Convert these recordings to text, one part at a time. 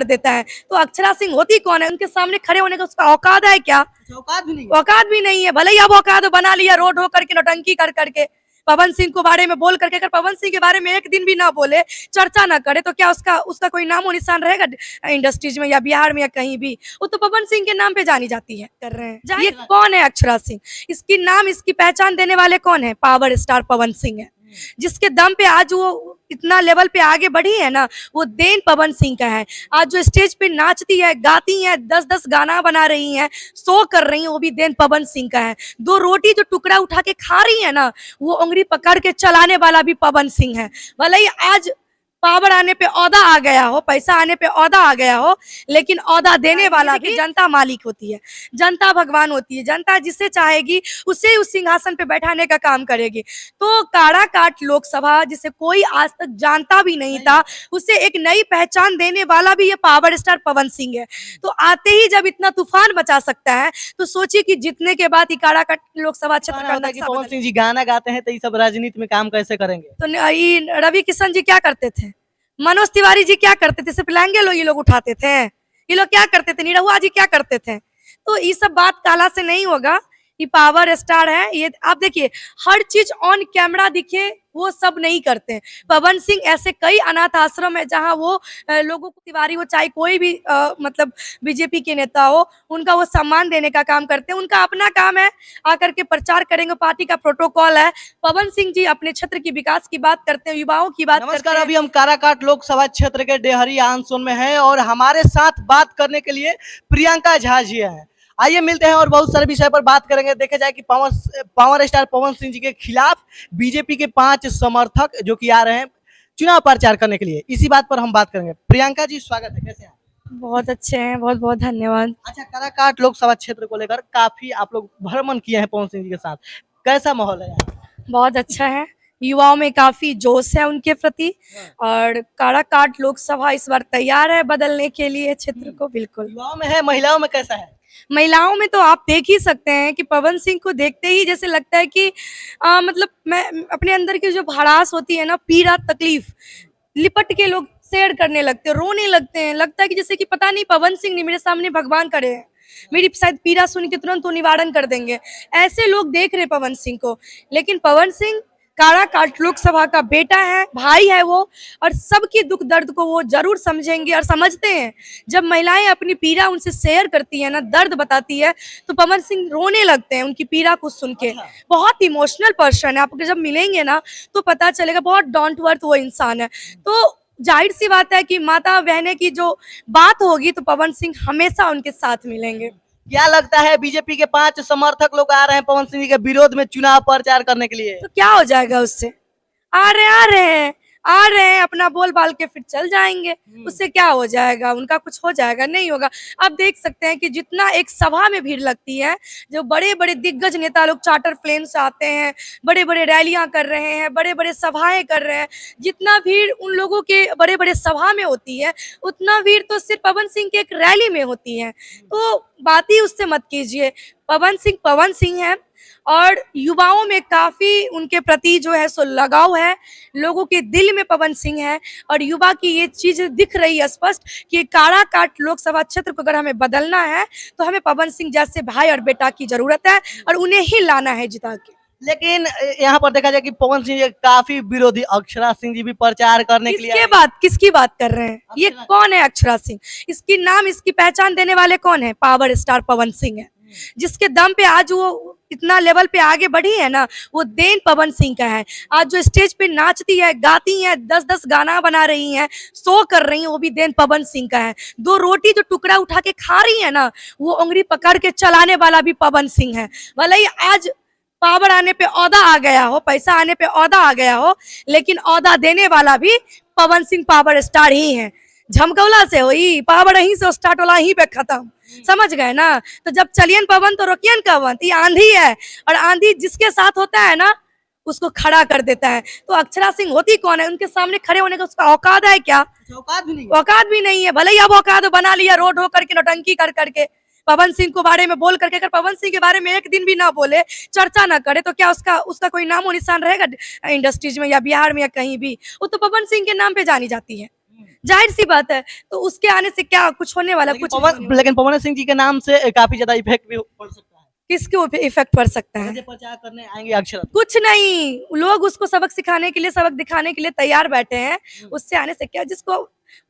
कर देता है। तो अक्षरा सिंह होती कौन है? उनके सामने खड़े होने का उसका औकात है क्या? औकात भी नहीं है। भले ही अब औकात बना लिया रोड हो करके, नौटंकी कर करके, पवन सिंह को बारे में बोल करके। अगर पवन सिंह के बारे में एक दिन भी ना बोले, चर्चा ना करे, तो क्या उसका उसका कोई नाम और निशान रहेगा इंडस्ट्रीज में या बिहार में या कहीं भी? वो तो पवन सिंह के नाम पे जानी जाती है। कर रहे हैं। ये कौन है अक्षरा सिंह? इसकी नाम, इसकी पहचान देने वाले कौन है? पावर स्टार पवन सिंह है। जिसके दम पे आज वो इतना लेवल पे आगे बढ़ी है ना, वो देन पवन सिंह का है। आज जो स्टेज पे नाचती है, गाती है, 10-10 गाना बना रही हैं, शो कर रही हैं, वो भी देन पवन सिंह का है। 2 रोटी जो टुकड़ा उठा के खा रही है ना, वो उंगली पकड़ के चलाने वाला भी पवन सिंह है। भले ही आज पावर आने पे औदा आ गया हो, पैसा आने पे औदा आ गया हो, लेकिन औदा देने वाला भी जनता मालिक होती है, जनता भगवान होती है। जनता जिसे चाहेगी उसे उस सिंहासन पे बैठाने का काम करेगी। तो काराकाट लोकसभा, जिसे कोई आज तक जानता भी नहीं था, उसे एक नई पहचान देने वाला भी ये पावर स्टार पवन सिंह है। तो आते ही जब इतना तूफान मचा सकता है, तो सोचिए कि जीतने के बाद काराकाट लोकसभा क्षेत्र का नक्शा पवन सिंह जी गाना गाते हैं तो ये सब राजनीति में काम कैसे करेंगे? तो ये रवि किशन जी क्या करते थे? मनोज तिवारी जी क्या करते थे? सिर्फ लहंगे ये लोग उठाते थे? ये लोग क्या करते थे? निरहुआ जी क्या करते थे? तो ये सब बात काला से नहीं होगा। ये पावर स्टार है। ये आप देखिए, हर चीज ऑन कैमरा दिखे वो सब नहीं करते हैं। पवन सिंह ऐसे कई अनाथ आश्रम है जहां वो लोगों को, तिवारी हो चाहे कोई भी मतलब बीजेपी के नेता हो, उनका वो सम्मान देने का काम करते हैं। उनका अपना काम है, आकर के प्रचार करेंगे, पार्टी का प्रोटोकॉल है। पवन सिंह जी अपने क्षेत्र की विकास की बात करते हैं, युवाओं की बात करते नमस्कार, हैं। अभी हम काराकाट लोकसभा क्षेत्र के डेहरी आनसोन में हैं और हमारे साथ बात करने के लिए प्रियंका झा जी हैं। आइए मिलते हैं और बहुत सारे विषय पर बात करेंगे। देखा जाए कि पावर स्टार पवन सिंह जी के खिलाफ बीजेपी के 5 समर्थक जो कि आ रहे हैं चुनाव प्रचार करने के लिए, इसी बात पर हम बात करेंगे। प्रियंका जी स्वागत है, कैसे हैं? बहुत अच्छे हैं, बहुत बहुत धन्यवाद। अच्छा, काराकाट लोकसभा क्षेत्र को लेकर काफी आप लोग भ्रमण किए हैं पवन सिंह जी के साथ, कैसा माहौल है यहाँ? बहुत अच्छा है, युवाओं में काफी जोश है उनके प्रति, और काराकाट लोकसभा इस बार तैयार है बदलने के लिए क्षेत्र को। बिल्कुल युवाओं में है, महिलाओं में कैसा है? महिलाओं में तो आप देख ही सकते हैं कि पवन सिंह को देखते ही जैसे लगता है कि मतलब मैं अपने अंदर की जो भड़ास होती है ना, पीड़ा, तकलीफ, लिपट के लोग शेयर करने लगते हैं, रोने लगते हैं। लगता है कि जैसे कि पता नहीं पवन सिंह नहीं, मेरे सामने भगवान खड़े हैं, मेरी शायद पीड़ा सुन के तुरंत वो निवारण कर देंगे। ऐसे लोग देख रहे पवन सिंह को। लेकिन पवन सिंह काराकाट लोकसभा का बेटा है, भाई है वो, और सबकी दुख दर्द को वो जरूर समझेंगे और समझते हैं। जब महिलाएं अपनी पीड़ा उनसे शेयर करती है ना, दर्द बताती है, तो पवन सिंह रोने लगते हैं उनकी पीड़ा को सुन के। बहुत इमोशनल पर्सन है, आपको जब मिलेंगे ना तो पता चलेगा, बहुत डाउन टू अर्थ वो इंसान है। तो जाहिर सी बात है कि माता बहने की जो बात होगी तो पवन सिंह हमेशा उनके साथ मिलेंगे। क्या लगता है बीजेपी के 5 समर्थक लोग आ रहे हैं पवन सिंह जी के विरोध में चुनाव प्रचार करने के लिए? तो क्या हो जाएगा उससे? आ रहे हैं अपना बोल बाल के फिर चल जाएंगे। उससे क्या हो जाएगा? उनका कुछ हो जाएगा? नहीं होगा। आप देख सकते हैं कि जितना एक सभा में भीड़ लगती है, जो बड़े बड़े दिग्गज नेता लोग चार्टर प्लेन से आते हैं, बड़े बड़े रैलियां कर रहे हैं, बड़े बड़े सभाएं कर रहे हैं, जितना भीड़ उन लोगों के बड़े बड़े सभा में होती है, उतना भीड़ तो सिर्फ पवन सिंह के एक रैली में होती है। तो बात ही उससे मत कीजिए। पवन सिंह है, और युवाओं में काफी उनके प्रति जो है सो लगाव है। लोगों के दिल में पवन सिंह है, और युवा की ये चीज दिख रही है स्पष्ट कि काराकाट लोकसभा क्षेत्र को अगर हमें बदलना है तो हमें पवन सिंह जैसे भाई और बेटा की जरूरत है, और उन्हें ही लाना है जिता के। लेकिन यहाँ पर देखा जाए कि पवन सिंह जी काफी विरोधी अक्षरा सिंह जी भी प्रचार करने के लिए किसकी बात कर रहे हैं? ये कौन है अक्षरा सिंह? इसकी नाम, इसकी पहचान देने वाले कौन है? पावर स्टार पवन सिंह है। जिसके दम पे आज वो इतना लेवल पे आगे बढ़ी है ना, वो देन पवन सिंह का है। आज जो स्टेज पे नाचती है, गाती हैं, 10-10 गाना बना रही हैं, शो कर रही हैं, वो भी देन पवन सिंह का है। 2 रोटी जो टुकड़ा उठा के खा रही है ना, वो उंगली पकड़ के चलाने वाला भी पवन सिंह है। भले ही आज पावर आने पे औदा आ गया हो, पैसा आने पे औदा आ गया हो, लेकिन औदा देने वाला भी पवन सिंह पावर स्टार ही है। झमकौला से हुई पावर, यहीं से स्टार्ट होला, यहीं पे खत्म। समझ गए ना? तो जब चलियन पवन तो रोकियन कवन। ये आंधी है, और आंधी जिसके साथ होता है ना, उसको खड़ा कर देता है। तो अक्षरा सिंह होती कौन है? उनके सामने खड़े होने का उसका औकात है क्या? औकात भी नहीं है। भले ही अब औकात बना लिया रोड हो करके, नौटंकी कर करके, पवन सिंह को बारे में बोल करके। अगर पवन सिंह के बारे में एक दिन भी ना बोले, चर्चा ना करे, तो क्या उसका उसका कोई नाम और निशान रहेगा इंडस्ट्रीज में या बिहार में या कहीं भी? वो तो पवन सिंह के नाम पे जानी जाती है। जाहिर सी बात है। तो उसके आने से क्या कुछ होने वाला, कुछ नहीं होने वाला। लेकिन पवन सिंह जी के नाम से काफी ज्यादा इफेक्ट भी पड़ सकता है। किसके ऊपर इफेक्ट पड़ सकता है? जो प्रचार करने आएंगे अक्षर कुछ नहीं, लोग उसको सबक सिखाने के लिए, सबक दिखाने के लिए तैयार बैठे हैं। उससे आने से क्या, जिसको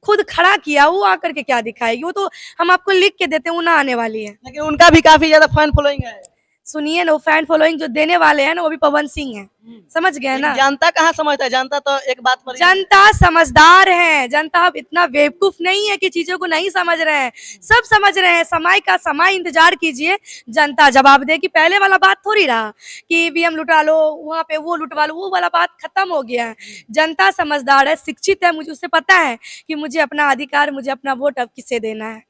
खुद खड़ा किया वो आकर के क्या दिखाएगी? वो तो हम आपको लिख के देते हैं, वो ना आने वाली है। लेकिन उनका भी काफी ज्यादा फैन फॉलोइंग है। सुनिए ना, वो फैन फॉलोइंग जो देने वाले हैं ना, वो भी पवन सिंह है। समझ गए ना? जनता कहाँ समझता है, जनता तो एक बात पर जनता समझदार है, जनता अब इतना बेवकूफ नहीं है कि चीजों को नहीं समझ रहे हैं, सब समझ रहे हैं। समय का समय इंतजार कीजिए, जनता जवाब देगी। पहले वाला बात थोड़ी रहा कि ईवीएम लुटा लो, वहाँ पे वो लुटवा लो, वो वाला बात खत्म हो गया है। जनता समझदार है, शिक्षित है, मुझे उसे पता है कि मुझे अपना अधिकार, मुझे अपना वोट अब किसे देना है।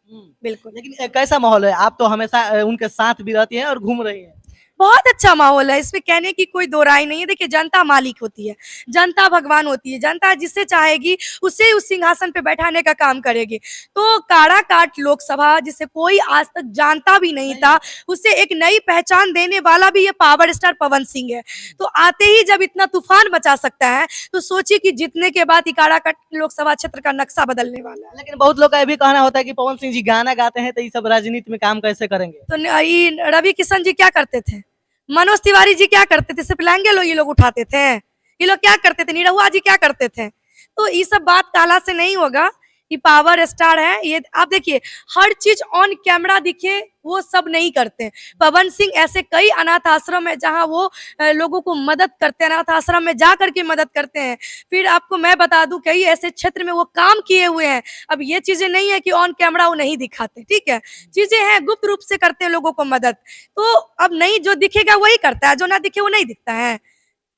बिल्कुल। लेकिन कैसा माहौल है? आप तो हमेशा उनके साथ भी रहती हैं और घूम रही हैं। बहुत अच्छा माहौल है, इसमें कहने की कोई दो राय नहीं है। देखिए, जनता मालिक होती है, जनता भगवान होती है। जनता जिसे चाहेगी उसे उस सिंहासन पे बैठाने का काम करेगी। तो काराकाट लोकसभा, जिसे कोई आज तक जानता भी नहीं था, उसे एक नई पहचान देने वाला भी ये पावर स्टार पवन सिंह है। तो आते ही जब इतना तूफान मचा सकता है, तो सोचिए कि जीतने के बाद ही काराकाट लोकसभा क्षेत्र का नक्शा बदलने वाला है। लेकिन बहुत लोग का ये भी कहना होता है कि पवन सिंह जी गाना गाते हैं, तो ये सब राजनीति में काम कैसे करेंगे? तो ये रवि किशन जी क्या करते थे, मनोज तिवारी जी क्या करते थे, सिर्फ लहंगे लोग ये लोग उठाते थे? ये लोग क्या करते थे, निरहुआ जी क्या करते थे? तो ये सब बात काला से नहीं होगा। ये पावर स्टार है। ये आप देखिए, हर चीज ऑन कैमरा दिखे वो सब नहीं करते। पवन सिंह ऐसे कई अनाथ आश्रम है जहां वो लोगों को मदद करते हैं, अनाथ आश्रम में जा करके मदद करते हैं। फिर आपको मैं बता दूं, कई ऐसे क्षेत्र में वो काम किए हुए हैं। अब ये चीजें नहीं है कि ऑन कैमरा वो नहीं दिखाते, ठीक है, चीजें हैं, गुप्त रूप से करते हैं लोगों को मदद। तो अब नहीं, जो दिखेगा वही करता है, जो ना दिखे वो नहीं दिखता है।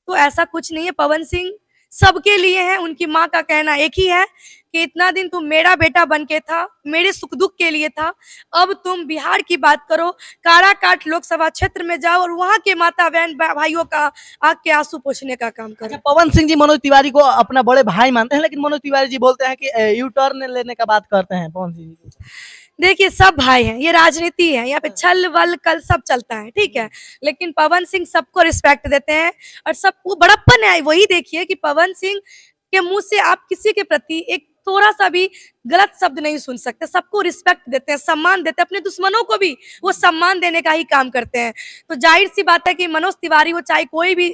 तो ऐसा कुछ नहीं है। पवन सिंह सबके लिए है। उनकी माँ का कहना एक ही है कि इतना दिन तुम मेरा बेटा बन के था, मेरे सुख दुख के लिए था, अब तुम बिहार की बात करो, काराकाट लोकसभा क्षेत्र में जाओ और वहां के माता बहन भाइयों का आग के आंसू पोंछने का काम करो। अच्छा, पवन सिंह जी मनोज तिवारी को अपना बड़े भाई मानते हैं, लेकिन मनोज तिवारी जी बोलते हैं कि यू टर्न लेने का बात करते हैं पवन सिंह जी। देखिए, सब भाई हैं, ये राजनीति है, यहाँ पे छल वल कल सब चलता है, ठीक है, लेकिन पवन सिंह सबको रिस्पेक्ट देते हैं और सबको बड़प्पन है। वही देखिए कि पवन सिंह के मुंह से आप किसी के प्रति एक थोड़ा सा भी गलत शब्द नहीं सुन सकते। सबको रिस्पेक्ट देते हैं, सम्मान देते हैं, अपने दुश्मनों को भी वो सम्मान देने का ही काम करते हैं। तो जाहिर सी बात है कि मनोज तिवारी हो, चाहे कोई भी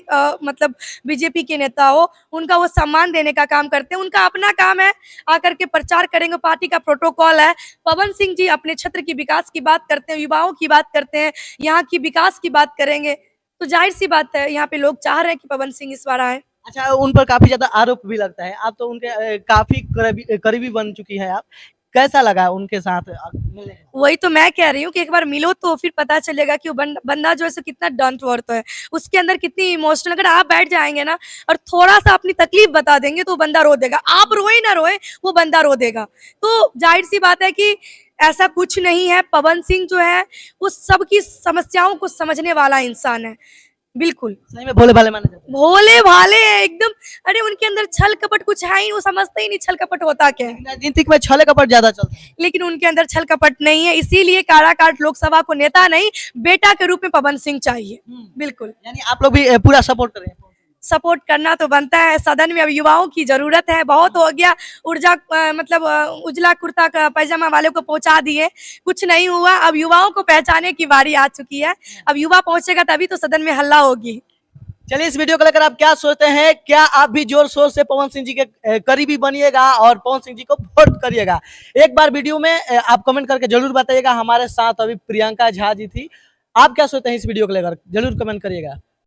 मतलब बीजेपी के नेता हो, उनका वो सम्मान देने का काम करते हैं। उनका अपना काम है, आकर के प्रचार करेंगे, पार्टी का प्रोटोकॉल है। पवन सिंह जी अपने क्षेत्र की विकास की बात करते हैं, युवाओं की बात करते हैं, यहाँ की विकास की बात करेंगे। तो जाहिर सी बात है, यहाँ पे लोग चाह रहे हैं कि पवन सिंह इस बार आए। अच्छा, उन पर काफी ज्यादा आरोप भी लगता है। आप तो उनके काफी करीबी बन चुकी है आप, कैसा लगा उनके साथ मिलने? वही तो मैं कह रही हूँ कि एक बार मिलो तो फिर पता चलेगा कि वो बंदा जो है सो कितना डाउन टू अर्थ है, उसके अंदर कितनी इमोशनल। अगर आप बैठ जाएंगे ना और थोड़ा सा अपनी तकलीफ बता देंगे तो बंदा रो देगा। आप रोए ना रोए, वो बंदा रो देगा। तो जाहिर सी बात है कि ऐसा कुछ नहीं है। पवन सिंह जो है वो सबकी समस्याओं को समझने वाला इंसान है। बिल्कुल सही में भोले भाले माने जाते हैं। भोले भाले है एकदम। अरे उनके अंदर छल कपट कुछ है ही, वो समझते ही नहीं छल कपट होता क्या है। राजनीतिक में छल कपट ज्यादा चलता है, लेकिन उनके अंदर छल कपट नहीं है, इसीलिए काराकाट लोकसभा को नेता नहीं, बेटा के रूप में पवन सिंह चाहिए। बिल्कुल, यानी आप लोग भी पूरा सपोर्ट करें। सपोर्ट करना तो बनता है। सदन में अब युवाओं की जरूरत है, बहुत हो गया। ऊर्जा मतलब उजला कुर्ता का पैजामा वाले को पहुंचा दिए, कुछ नहीं हुआ। अब युवाओं को पहचाने की बारी आ चुकी है। अब युवा पहुंचेगा तभी तो सदन में हल्ला होगी। चलिए, इस वीडियो को लेकर आप क्या सोचते हैं? क्या आप भी जोर शोर से पवन सिंह जी के करीबी बनिएगा और पवन सिंह जी को वोट करिएगा? एक बार वीडियो में आप कमेंट करके जरूर बताइएगा। हमारे साथ अभी प्रियंका झा जी थी। आप क्या सोचते हैं इस वीडियो को लेकर? जरूर कमेंट करिएगा।